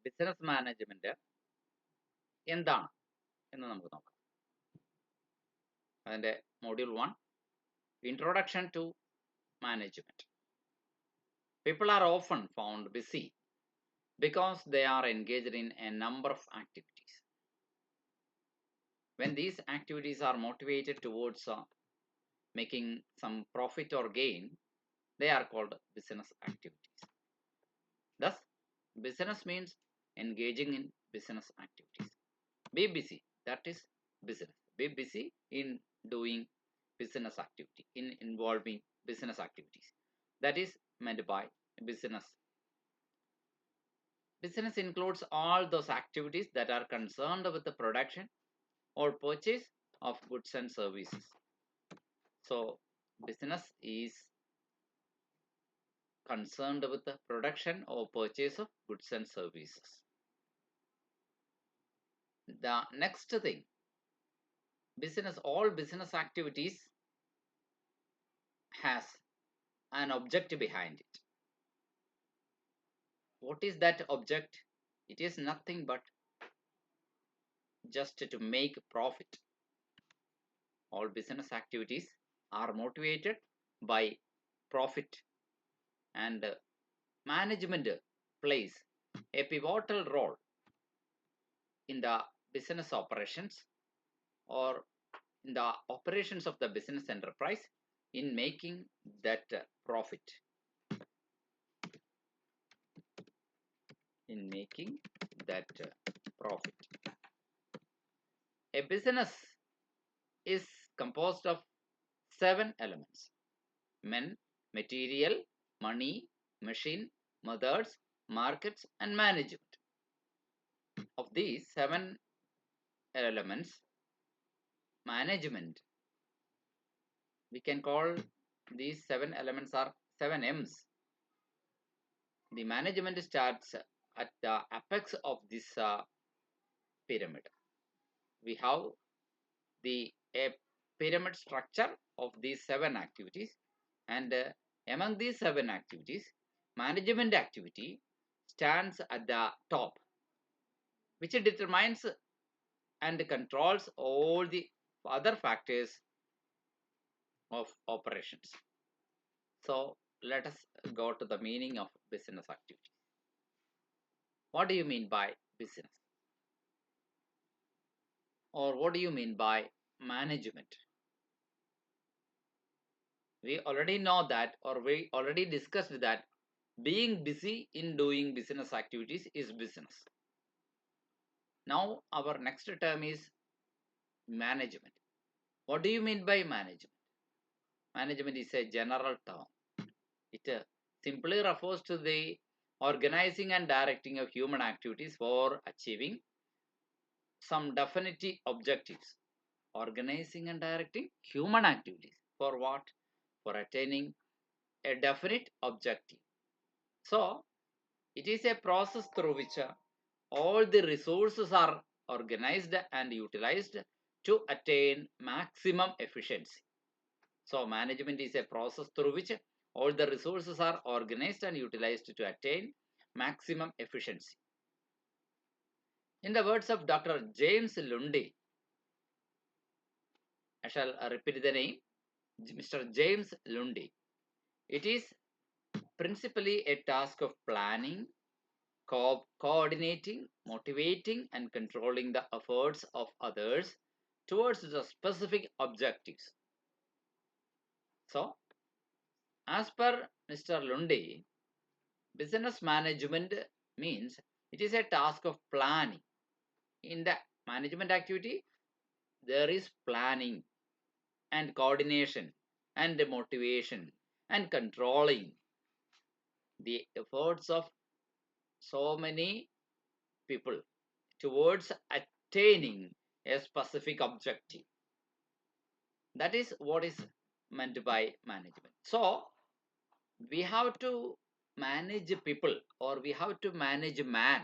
Business management എന്താണ് എന്ന് നമുക്ക് നോക്കാം. അതിൻ്റെ module 1 introduction to management. People are often found busy because they are engaged in a number of activities. When these activities are motivated towards making some profit or gain, they are called business activities. Thus, business means engaging in business activities. Be busy, that is business. Be busy in doing business activity, in involving business activities. That is meant by business. Business includes all those activities that are concerned with the production or purchase of goods and services. So, business is concerned with the production or purchase of goods and services. The next thing, all business activities has an object behind it. What is that object? It is nothing but just to make profit. All business activities are motivated by profit, and management plays a pivotal role in the business operations or in the operations of the business enterprise in making that profit. A business is composed of 7 elements: men, material, money, machine, methods, markets, and management. Of these 7 elements, management, we can call these 7 elements are 7 M's. The management starts at the apex of this pyramid. We have a pyramid structure of these 7 activities, and among these 7 activities, management activity stands at the top, which determines and controls all the other factors of operations. So let us go to the meaning of business activity. What do you mean by business? Or what do you mean by management? We already know that, or we already discussed that being busy in doing business activities is business. Now our next term is management. What do you mean by management? Management is a general term. It simply refers to the organizing and directing of human activities for achieving some definite objectives. Organizing and directing human activities for what? For attaining a definite objective. So it is a process through which all the resources are organized and utilized to attain maximum efficiency. So management is a process through which all the resources are organized and utilized to attain maximum efficiency. In the words of Dr. James Lundy, I shall repeat the name, Mr. James Lundy. It is principally a task of planning, coordinating, motivating, and controlling the efforts of others towards the specific objectives. So, as per Mr. Lundy, business management means it is a task of planning. In the management activity, there is planning and coordination and motivation and controlling the efforts of so many people towards attaining a specific objective. That is what is meant by management. So we have to manage people, or we have to manage man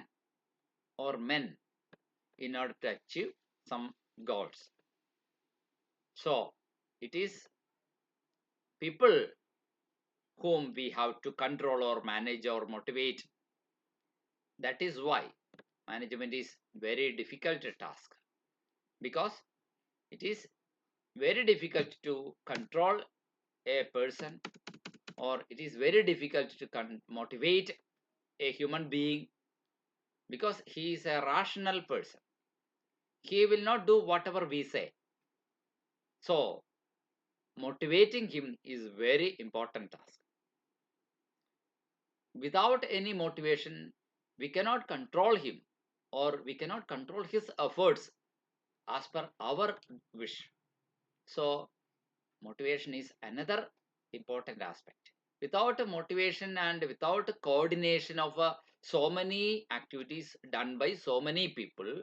or men in order to achieve some goals. So it is people whom we have to control or manage or motivate. That is why management is very difficult task, because it is very difficult to control a person, or it is very difficult to motivate a human being, because he is a rational person. He will not do whatever we say. So motivating him is very important task. Without any motivation, we cannot control him, or we cannot control his efforts as per our wish. So motivation is another important aspect. Without a motivation and without a coordination of so many activities done by so many people,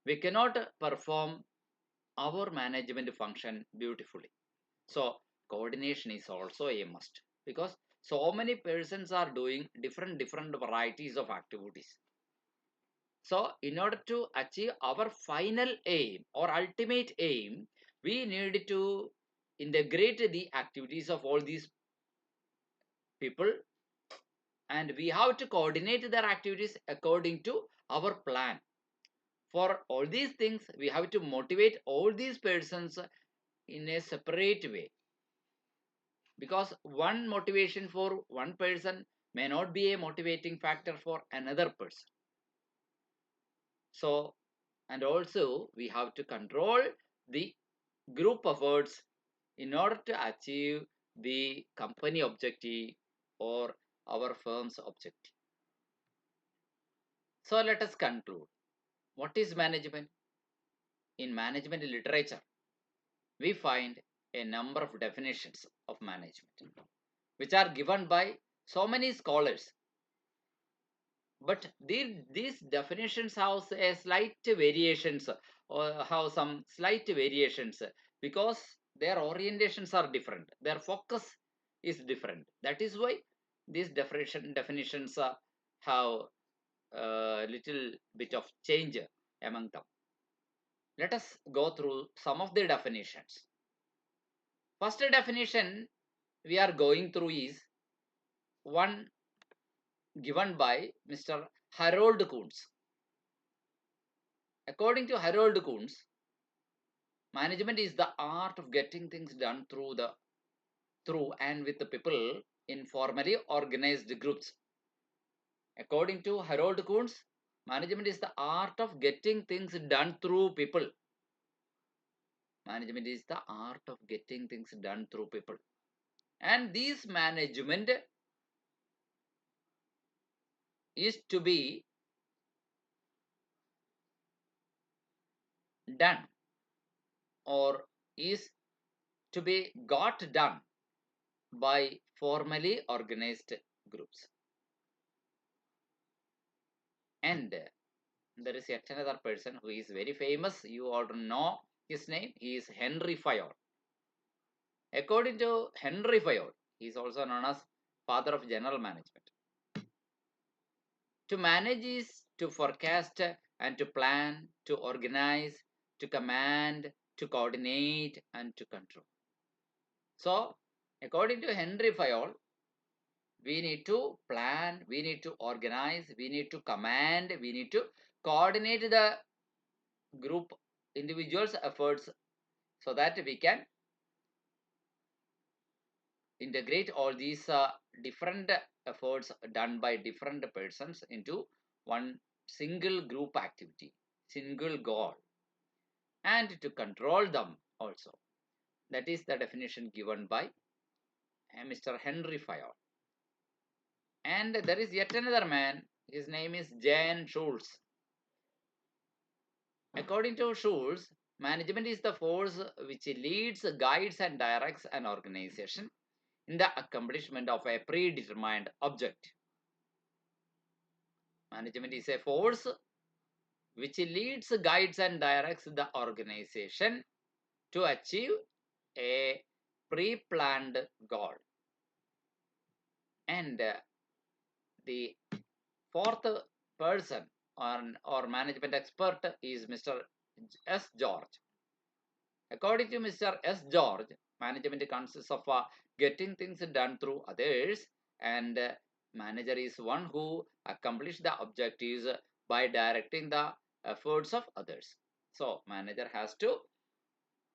we cannot perform our management function beautifully. So coordination is also a must, because so many persons are doing different varieties of activities. So in order to achieve our final aim or ultimate aim, we need to integrate the activities of all these people, and we have to coordinate their activities according to our plan. For all these things, we have to motivate all these persons in a separate way, because one motivation for one person may not be a motivating factor for another person. So, and also we have to control the group efforts in order to achieve the company objective or our firm's objective. So let us conclude. What is management? In management literature, we find a number of definitions of management, which are given by so many scholars. But these definitions have a slight variations, or have some slight variations, because their orientations are different, their focus is different. That is why these definitions have a little bit of change among them. Let us go through some of the definitions. First definition we are going through is one given by Mr. Harold Kuntz. According to Harold Kuntz, management is the art of getting things done through and with the people in formally organized groups. According to Harold Kuntz, management is the art of getting things done through people. Management is the art of getting things done through people. And this management is to be done, or is to be got done by formally organized groups. And there is yet another person who is very famous. You all know his name. He is Henry Fayol. According to Henry Fayol, he is also known as father of general management. To manage is to forecast and to plan, to organize, to command, to coordinate, and to control. So, according to Henry Fayol, we need to plan, we need to organize, we need to command, we need to coordinate the group individuals' efforts, so that we can integrate all these different efforts done by different persons into one single group activity, single goal, and to control them also. That is the definition given by Mr. Henry Fayol. And there is yet another man, his name is Jan Schulz. According to Schulz, management is the force which leads, guides, and directs an organization in the accomplishment of a predetermined objective. Management is a force which leads, guides, and directs the organization to achieve a pre-planned goal. And the fourth person or management expert is Mr. S. George. According to Mr. S. George, management consists of getting things done through others, and manager is one who accomplishes the objectives by directing the efforts of others. So manager has to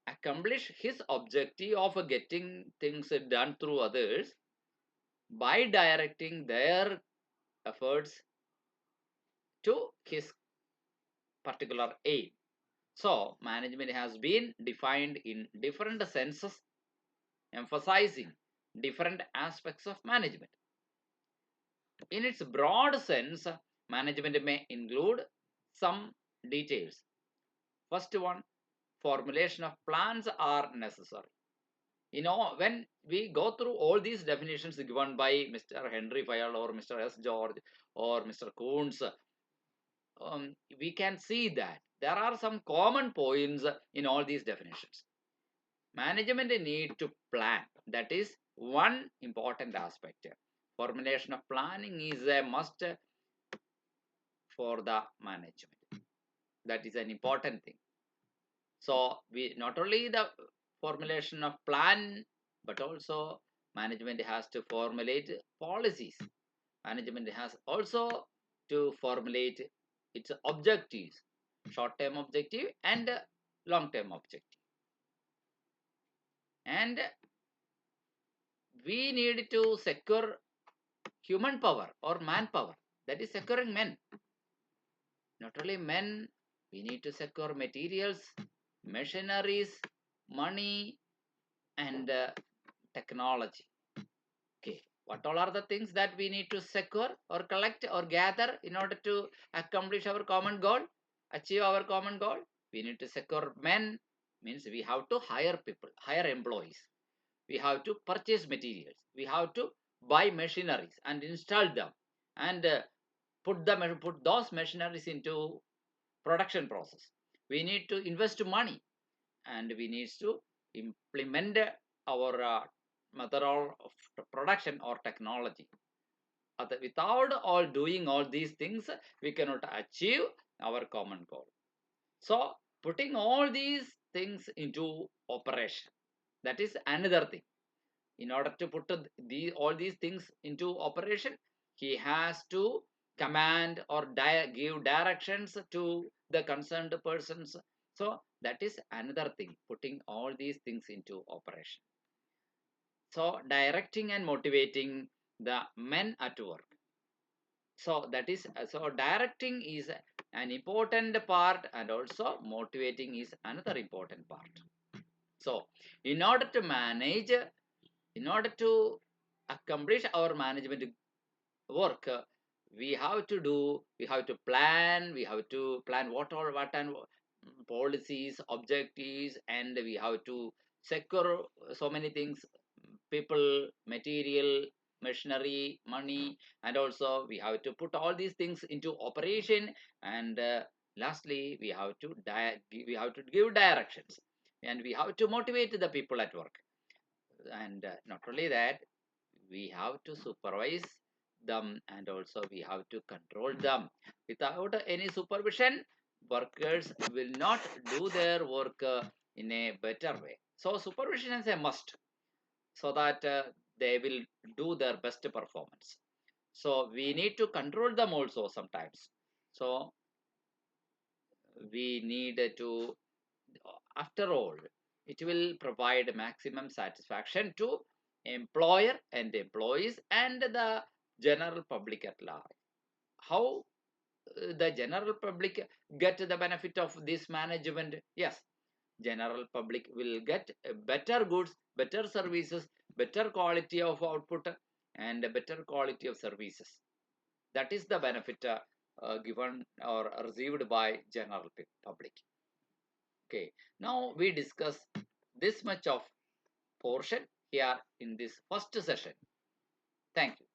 accomplish his objective of getting things done through others by directing their efforts to his particular aim. So management has been defined in different senses, emphasizing different aspects of management. In its broad sense, management may include some details. First one, formulation of plans are necessary. When we go through all these definitions given by Mr. Henry Fayol or Mr. S. George or Mr. Coons, we can see that there are some common points in all these definitions. Management need to plan. That is one important aspect. Formulation of planning is a must for the management. That is an important thing. So we not only the formulation of plan, but also management has to formulate policies. Management has also to formulate its objectives, short-term objective and long-term objective. And we need to secure human power or manpower. That is securing men. Not only men, we need to secure materials, machineries, money, and technology. Okay, what all are the things that we need to secure or collect or gather in order to accomplish our common goal, achieve our common goal? We need to secure men, means we have to hire people, hire employees. We have to purchase materials. We have to buy machineries and install them and put those machineries into production process. We need to invest money and we need to implement our method of production or technology. Without all doing all these things, we cannot achieve our common goal. So putting all these things into operation, that is another thing. In order to put all these things into operation, he has to command or give directions to the concerned persons. So that is another thing, putting all these things into operation. So directing and motivating the men at work. So that is, so directing is an important part and also motivating is another important part. So in order to manage, in order to accomplish our management work, we have to plan, what and policies, objectives, and we have to secure so many things, people, material, machinery, money, and also we have to put all these things into operation. And lastly, we have to give directions, and we have to motivate the people at work. And not only that, we have to supervise them and also we have to control them. Without any supervision, workers will not do their work in a better way. So supervision is a must, so that they will do their best performance. So we need to control them also sometimes. So we need to, after all, it will provide maximum satisfaction to employer and employees and the general public at large. How the general public get the benefit of this management? Yes, general public will get better goods, better services, better quality of output, and better quality of services. That is the benefit given or received by general public. Okay, now we discuss this much of portion here in this first session. Thank you.